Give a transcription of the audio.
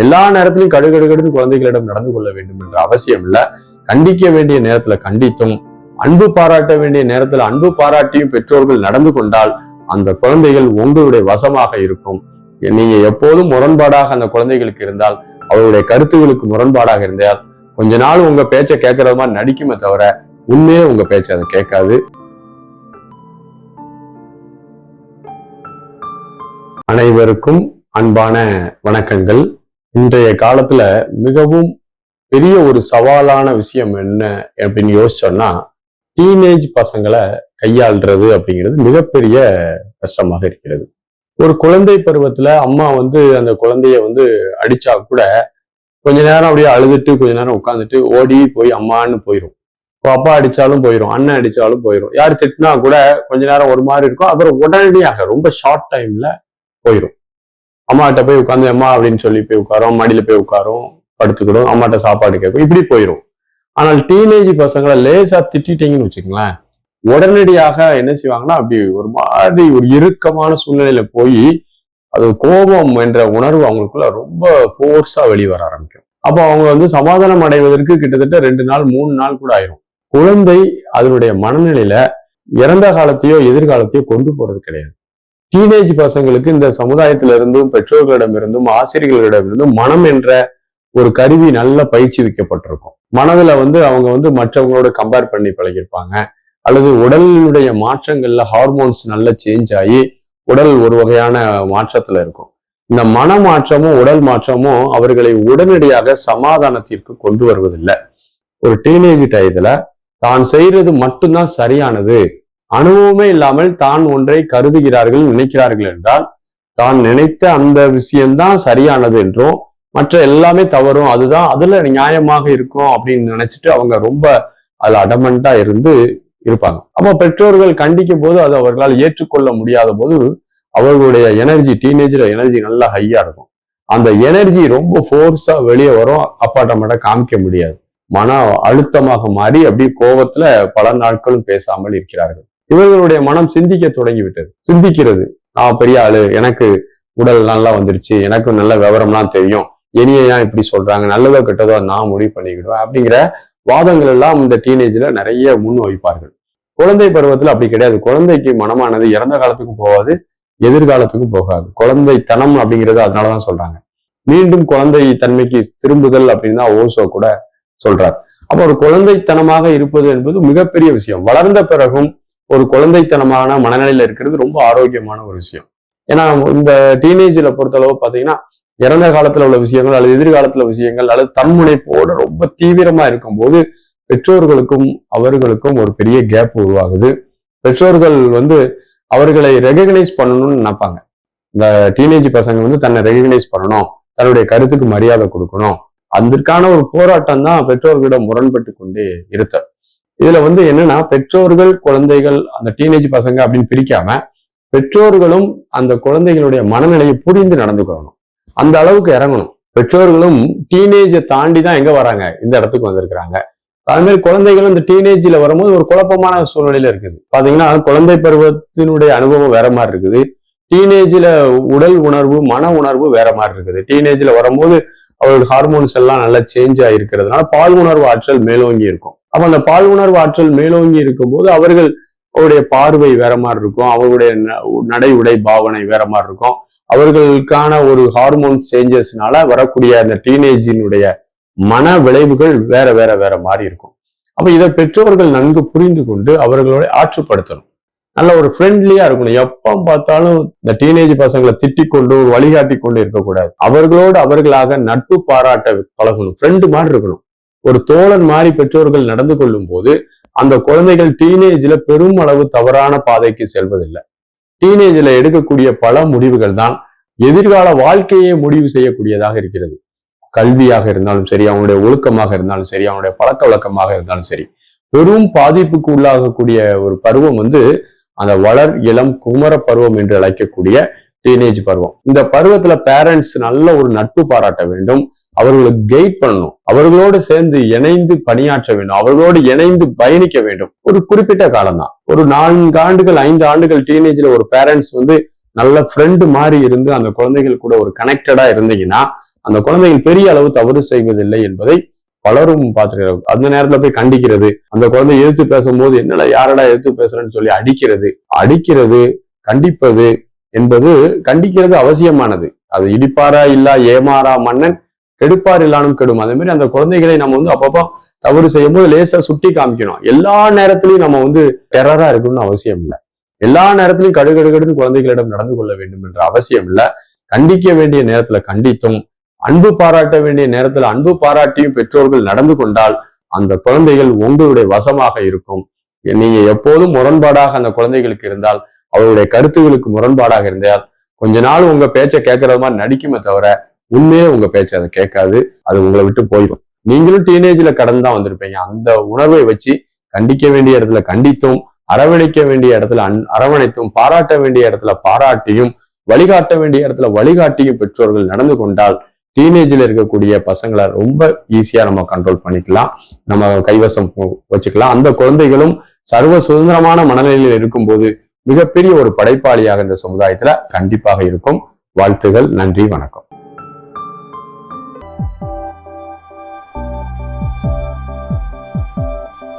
எல்லா நேரத்திலும் கடுகடுகடுன்னு குழந்தைகளிடம் நடந்து கொள்ள வேண்டும் என்ற அவசியம் இல்லை. கண்டிக்க வேண்டிய நேரத்துல கண்டித்தும், அன்பு பாராட்ட வேண்டிய நேரத்துல அன்பு பாராட்டியும் பெற்றோர்கள் நடந்து கொண்டால் அந்த குழந்தைகள் உங்களுடைய வசமாக இருக்கும். நீங்க எப்போதும் முரண்பாடாக அந்த குழந்தைகளுக்கு இருந்தால், அவருடைய கருத்துகளுக்கு முரண்பாடாக இருந்தால், கொஞ்ச நாள் உங்க பேச்சை கேட்கறது மாதிரி நடிக்குமே தவிர உண்மையே உங்க பேச்சை அதை கேட்காது. அனைவருக்கும் அன்பான வணக்கங்கள். இன்றைய காலத்துல மிகவும் பெரிய ஒரு சவாலான விஷயம் என்ன அப்படின்னு யோசிச்சோம்னா, டீனேஜ் பசங்களை கையாள்றது அப்படிங்கிறது மிகப்பெரிய கஷ்டமாக இருக்கிறது. ஒரு குழந்தை பருவத்துல அம்மா அந்த குழந்தைய அடிச்சா கூட கொஞ்ச நேரம் அப்படியே அழுதுட்டு கொஞ்ச நேரம் உட்காந்துட்டு ஓடி போய் அம்மான்னு போயிடும். அப்பா அடிச்சாலும் போயிடும், அண்ணன் அடிச்சாலும் போயிடும், யார் திட்டினா கூட கொஞ்ச நேரம் ஒரு மாதிரி இருக்கும். அப்புறம் உடனடியாக ரொம்ப ஷார்ட் டைம்ல போயிடும். அம்மாட்ட போய் உட்காந்து அம்மா அப்படின்னு சொல்லி போய் உட்காரும், மடியில போய் உட்காரும், படுத்துக்கிடும், அம்மாட்ட சாப்பாடு கேட்கும், இப்படி போயிடும். ஆனால் டீனேஜ் பசங்களை லேசா திட்டிட்டீங்கன்னு வச்சுக்கோங்களேன், உடனடியாக என்ன செய்வாங்கன்னா அப்படி ஒரு மாதிரி ஒரு இறுக்கமான சூழ்நிலையில போய் அது கோபம் என்ற உணர்வு அவங்களுக்குள்ள ரொம்ப ஃபோர்ஸா வெளிவர ஆரம்பிக்கும். அப்போ அவங்க சமாதானம் அடைவதற்கு கிட்டத்தட்ட 2 நாள் 3 நாள் கூட ஆயிரும். குழந்தை அதனுடைய மனநிலையில இறந்த காலத்தையோ எதிர்காலத்தையோ கொண்டு போறது கிடையாது. டீனேஜ் பசங்களுக்கு இந்த சமுதாயத்தில இருந்தும் பெற்றோர்களிடமிருந்தும் ஆசிரியர்களிடமிருந்தும் மனம் என்ற ஒரு கருவி நல்ல பயிற்சி வைக்கப்பட்டிருக்கும். மனதுல அவங்க மற்றவங்களோட கம்பேர் பண்ணி பழகிருப்பாங்க, அல்லது உடலுடைய மாற்றங்கள்ல ஹார்மோன்ஸ் நல்ல சேஞ்ச் ஆகி உடல் ஒரு வகையான மாற்றத்துல இருக்கும். இந்த மன மாற்றமும் உடல் மாற்றமும் அவர்களை உடனடியாக சமாதானத்திற்கு கொண்டு வருவதில்லை. ஒரு டீனேஜ் டயத்துல தான் செய்யறது மட்டும்தான் சரியானது, அனுபவமே இல்லாமல் தான் ஒன்றை கருதுகிறார்கள், நினைக்கிறார்கள் என்றால், தான் நினைத்த அந்த விஷயம்தான் சரியானது என்றும் மற்ற எல்லாமே தவறும், அதுதான் அதுல நியாயமாக இருக்கும் அப்படின்னு நினைச்சிட்டு அவங்க ரொம்ப அதுல அடமண்டா இருப்பாங்க. அப்போ பெற்றோர்கள் கண்டிக்கும் போது அது அவர்களால் ஏற்றுக்கொள்ள முடியாத போது அவர்களுடைய எனர்ஜி, டீனேஜ்ல எனர்ஜி நல்லா ஹையா இருக்கும். அந்த எனர்ஜி ரொம்ப ஃபோர்ஸா வெளியே வரும், அப்பாட்ட மட்டும் காமிக்க முடியாது. மன அழுத்தமாக மாறி அப்படியே கோபத்துல பல நாட்களும் பேசாமல் இருக்கிறார்கள். இவர்களுடைய மனம் சிந்திக்க தொடங்கி விட்டது. சிந்திக்கிறது, நான் பெரிய ஆளு, எனக்கு உடல் நல்லா வந்துருச்சு, எனக்கு நல்ல விவரம்லாம் தெரியும், இனிய ஏன் இப்படி சொல்றாங்க, நல்லதோ கெட்டதோ நான் முடிவு பண்ணிக்கிடுவேன் அப்படிங்கிற வாதங்கள் எல்லாம் இந்த டீனேஜ்ல நிறைய முன் வைப்பார்கள். குழந்தை பருவத்துல அப்படி கிடையாது. குழந்தைக்கு மனமானது இறந்த காலத்துக்கும் போகாது, எதிர்காலத்துக்கும் போகாது. குழந்தைத்தனம் அப்படிங்கிறது அதனாலதான் சொல்றாங்க. மீண்டும் குழந்தை தன்மைக்கு திரும்புதல் அப்படின்னு தான் ஓசோ கூட சொல்றார். அப்போ ஒரு குழந்தைத்தனமாக இருப்பது என்பது மிகப்பெரிய விஷயம். வளர்ந்த பிறகும் ஒரு குழந்தைத்தனமான மனநிலையில இருக்கிறது ரொம்ப ஆரோக்கியமான ஒரு விஷயம். ஏன்னா இந்த டீனேஜ்ல பொறுத்தளவு பாத்தீங்கன்னா, இறந்த காலத்துல உள்ள விஷயங்கள் அல்லது எதிர்காலத்துல விஷயங்கள் அல்லது தன்முனைப்போடு ரொம்ப தீவிரமா இருக்கும்போது பெற்றோர்களுக்கும் அவர்களுக்கும் ஒரு பெரிய கேப் உருவாகுது. பெற்றோர்கள் அவர்களை ரெகக்னைஸ் பண்ணணும்னு நினைப்பாங்க. இந்த டீனேஜ் பசங்க தன்னை ரெகக்னைஸ் பண்ணணும், தன்னுடைய கருத்துக்கு மரியாதை கொடுக்கணும், அதற்கான ஒரு போராட்டம் தான் பெற்றோர்களிடம் முரண்பட்டு கொண்டே இருத்தல். இதுல என்னன்னா, பெற்றோர்கள் குழந்தைகள் அந்த டீனேஜ் பசங்க அப்படின்னு பிரிக்காம பெற்றோர்களும் அந்த குழந்தைகளுடைய மனநிலையை புரிந்து நடந்துக்கணும், அந்த அளவுக்கு இறங்கணும். பெற்றோர்களும் டீனேஜை தாண்டி தான் எங்க வராங்க, இந்த இடத்துக்கு வந்திருக்கிறாங்க. அது மாதிரி குழந்தைகளும் இந்த டீனேஜ்ல வரும்போது ஒரு குழப்பமான சூழ்நிலையில இருக்குது. பாத்தீங்கன்னா குழந்தை பருவத்தினுடைய அனுபவம் வேற மாதிரி இருக்குது, டீனேஜ்ல உடல் உணர்வு மன உணர்வு வேற மாதிரி இருக்குது. டீனேஜ்ல வரும்போது அவர்களுடைய ஹார்மோன்ஸ் எல்லாம் நல்லா சேஞ்ச் ஆகிருக்கிறதுனால பால் உணர்வு ஆற்றல் மேலோங்கி இருக்கும். அப்ப அந்த பால் உணர்வு ஆற்றல் மேலோங்கி இருக்கும்போது அவர்களுடைய பார்வை வேற மாதிரி இருக்கும், அவர்களுடைய நடை உடை பாவனை வேற மாதிரி இருக்கும். அவர்களுக்கான ஒரு ஹார்மோன் சேஞ்சஸ்னால வரக்கூடிய அந்த டீனேஜினுடைய மன விளைவுகள் வேற வேற வேற மாதிரி இருக்கும். அப்ப இதை பெற்றோர்கள் நன்கு புரிந்து கொண்டு அவர்களோட ஆற்றுப்படுத்தணும். நல்ல ஒரு ஃப்ரெண்ட்லியா இருக்கணும். எப்ப பார்த்தாலும் இந்த டீனேஜ் பசங்களை திட்டிக் கொண்டு ஒரு வழிகாட்டி கொண்டு இருக்கக்கூடாது. அவர்களோடு அவர்களாக நட்பு பாராட்ட பழகணும், ஃப்ரெண்டு மாதிரி இருக்கணும். ஒரு தோழன் மாதிரி பெற்றோர்கள் நடந்து கொள்ளும் போது அந்த குழந்தைகள் டீனேஜ்ல பெரும் அளவு தவறான பாதைக்கு செல்வதில்லை. டீனேஜ்ல எடுக்கக்கூடிய பல முடிவுகள் தான் எதிர்கால வாழ்க்கையை முடிவு செய்யக்கூடியதாக இருக்கிறது. கல்வியாக இருந்தாலும் சரி, அவனுடைய ஒழுக்கமாக இருந்தாலும் சரி, அவனுடைய பழக்க வழக்கமாக இருந்தாலும் சரி, பெரும் பாதிப்புக்கு உள்ளாகக்கூடிய ஒரு பருவம் அந்த வளர் இளம் குமர பருவம் என்று அழைக்கக்கூடிய டீனேஜ் பருவம். இந்த பருவத்துல பேரண்ட்ஸ் நல்ல ஒரு நட்பு பாராட்ட வேண்டும், அவர்களுக்கு கைட் பண்ணணும், அவர்களோடு சேர்ந்து இணைந்து பணியாற்ற வேண்டும், அவர்களோடு இணைந்து பயணிக்க வேண்டும். ஒரு குறிப்பிட்ட காலம் தான், ஒரு 4 ஆண்டுகள் 5 ஆண்டுகள் டீனேஜ்ல ஒரு பேரண்ட்ஸ் நல்ல ஃப்ரெண்டு மாதிரி இருந்து அந்த குழந்தைகள் கூட ஒரு கனெக்டடா இருந்தீங்கன்னா அந்த குழந்தைகள் பெரிய அளவு தவறு செய்வதில்லை என்பதை பலரும் பார்த்துக்கிறாங்க. அந்த நேரத்துல போய் கண்டிக்கிறது, அந்த குழந்தை எதிர்த்து பேசும்போது என்னடா யாரடா எதிர்த்து பேசுறேன்னு சொல்லி அடிக்கிறது கண்டிப்பது என்பது கண்டிக்கிறது அவசியமானது. அது இடிப்பாரா இல்லா ஏமாறா மன்னன் கெடுப்பார் இல்லானும் கெடும். அதே மாதிரி அந்த குழந்தைகளை நம்ம அப்பப்போ தவறு செய்யும் போது லேசா சுட்டி காமிக்கணும். எல்லா நேரத்திலையும் நம்ம டெரரா இருக்கணும்னு அவசியம் இல்லை. எல்லா நேரத்திலையும் கடுகடுன்னு குழந்தைகளிடம் நடந்து கொள்ள வேண்டும் என்ற அவசியம் இல்லை. கண்டிக்க வேண்டிய நேரத்துல கண்டித்தும், அன்பு பாராட்ட வேண்டிய நேரத்துல அன்பு பாராட்டியும் பெற்றோர்கள் நடந்து கொண்டால் அந்த குழந்தைகள் உங்களுடைய வசமாக இருக்கும். நீங்க எப்போதும் முரண்பாடாக அந்த குழந்தைகளுக்கு இருந்தால், அவருடைய கருத்துகளுக்கு முரண்பாடாக இருந்தால், கொஞ்ச நாள் உங்க பேச்சை கேட்கறது மாதிரி நடிக்குமே தவிர உண்மையே உங்க பேச்சை அதை கேட்காது. அது உங்களை விட்டு போயிடும். நீங்களும் டீனேஜ்ல கடந்து தான் வந்திருப்பீங்க. அந்த உணர்வை வச்சு கண்டிக்க வேண்டிய இடத்துல கண்டித்தும், அரவணைக்க வேண்டிய இடத்துல அரவணைத்தும், பாராட்ட வேண்டிய இடத்துல பாராட்டியும், வழிகாட்ட வேண்டிய இடத்துல வழிகாட்டியும் பெற்றோர்கள் நடந்து கொண்டால் டீனேஜ்ல இருக்கக்கூடிய பசங்களை ரொம்ப ஈஸியா நம்ம கண்ட்ரோல் பண்ணிக்கலாம், நம்ம கைவசம் வச்சுக்கலாம். அந்த குழந்தைகளும் சர்வ சுதந்திரமான மனநிலையில் இருக்கும்போது மிகப்பெரிய ஒரு படைப்பாளியாக இந்த சமுதாயத்துல கண்டிப்பாக இருக்கும். வாழ்த்துகள். நன்றி. வணக்கம்.